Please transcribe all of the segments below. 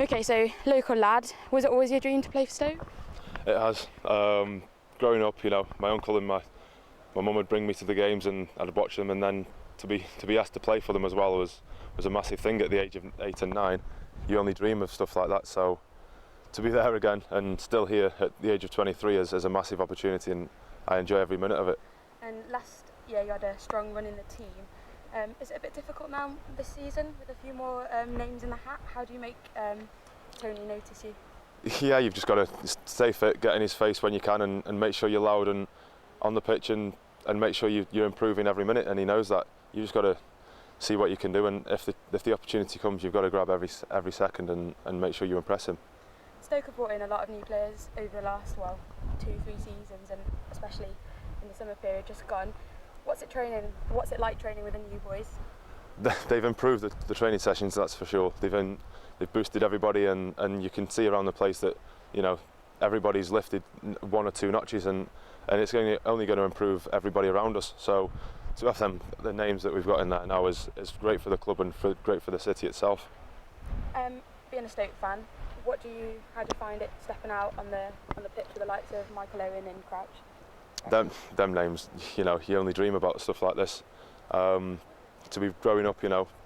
Okay, so local lad. Was it always your dream to play for Stoke? It has. Growing up, my uncle and my mum would bring me to the games and I'd watch them, and then to be asked to play for them as well was a massive thing at the age of 8 and 9. You only dream of stuff like that, so to be there again and still here at the age of 23 is a massive opportunity, and I enjoy every minute of it. And last year you had a strong run in the team. Is it a bit difficult now this season with a few more names in the hat? How do you make Tony notice you? Yeah, you've just got to stay fit, get in his face when you can, and make sure you're loud and on the pitch, and make sure you're improving every minute, and he knows that. You just got to see what you can do, and if the opportunity comes, you've got to grab every second and make sure you impress him. Stoke have brought in a lot of new players over the last 2-3 seasons, and especially in the summer period just gone. What's it like training with the new boys? They've improved the training sessions, that's for sure. They've boosted everybody, and you can see around the place that everybody's lifted 1 or 2 notches, and it's only going to improve everybody around us. So to have the names that we've got in there now is great for the club and great for the city itself. Being a Stoke fan, how do you find it stepping out on the pitch with the likes of Michael Owen and Crouch? Them names, you only dream about stuff like this. To be growing up,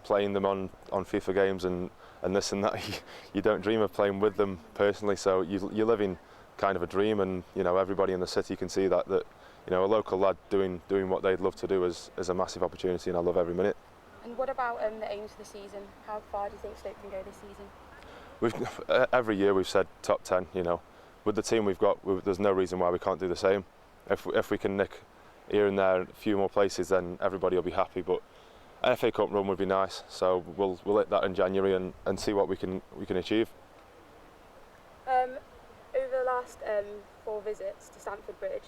playing them on FIFA games and this and that, you don't dream of playing with them personally. So you're living kind of a dream, and everybody in the city can see that a local lad doing what they'd love to do is a massive opportunity, and I love every minute. And what about the aims for the season? How far do you think Stoke can go this season? Every year we've said top 10. With the team we've got, there's no reason why we can't do the same. If we can nick here and there a few more places, then everybody will be happy. But an FA Cup run would be nice, so we'll hit that in January and see what we can achieve. Over the last 4 visits to Stamford Bridge,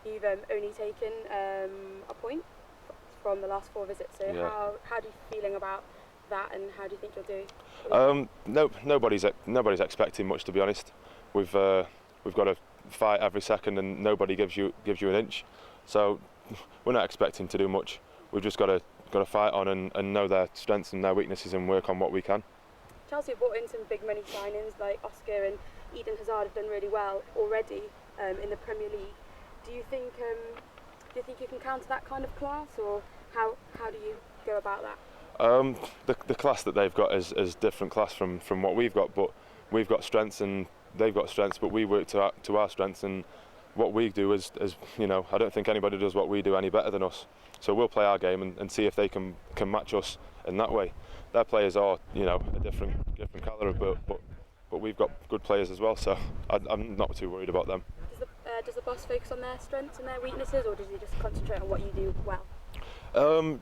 you've only taken a point from the last 4 visits. So yeah. How do you feeling about that, and how do you think you'll do? Nobody's expecting much, to be honest. We've got to fight every second, and nobody gives you an inch. So we're not expecting to do much. We've just got to fight on and know their strengths and their weaknesses and work on what we can. Chelsea have brought in some big money signings like Oscar and Eden Hazard have done really well already in the Premier League. Do you think you can counter that kind of class, or how do you go about that? The class that they've got is different class from what we've got, but we've got strengths and they've got strengths, but we work to our strengths, and what we do is I don't think anybody does what we do any better than us. So we'll play our game and see if they can match us in that way. Their players are a different calibre, but we've got good players as well, so I'm not too worried about them. Does the boss focus on their strengths and their weaknesses, or does he just concentrate on what you do well?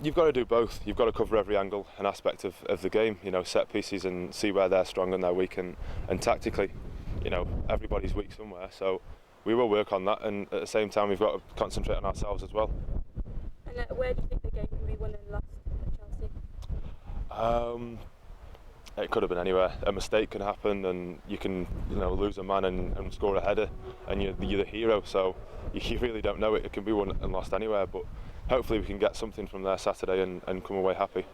You've got to do both. You've got to cover every angle and aspect of the game, set pieces, and see where they're strong and they're weak, and tactically, everybody's weak somewhere, so we will work on that, and at the same time we've got to concentrate on ourselves as well. And where do you think the game can be won and lost at Chelsea? It could have been anywhere. A mistake can happen, and you can lose a man and score a header, and you're the hero, so you really don't know it. It can be won and lost anywhere, but hopefully we can get something from there Saturday and come away happy.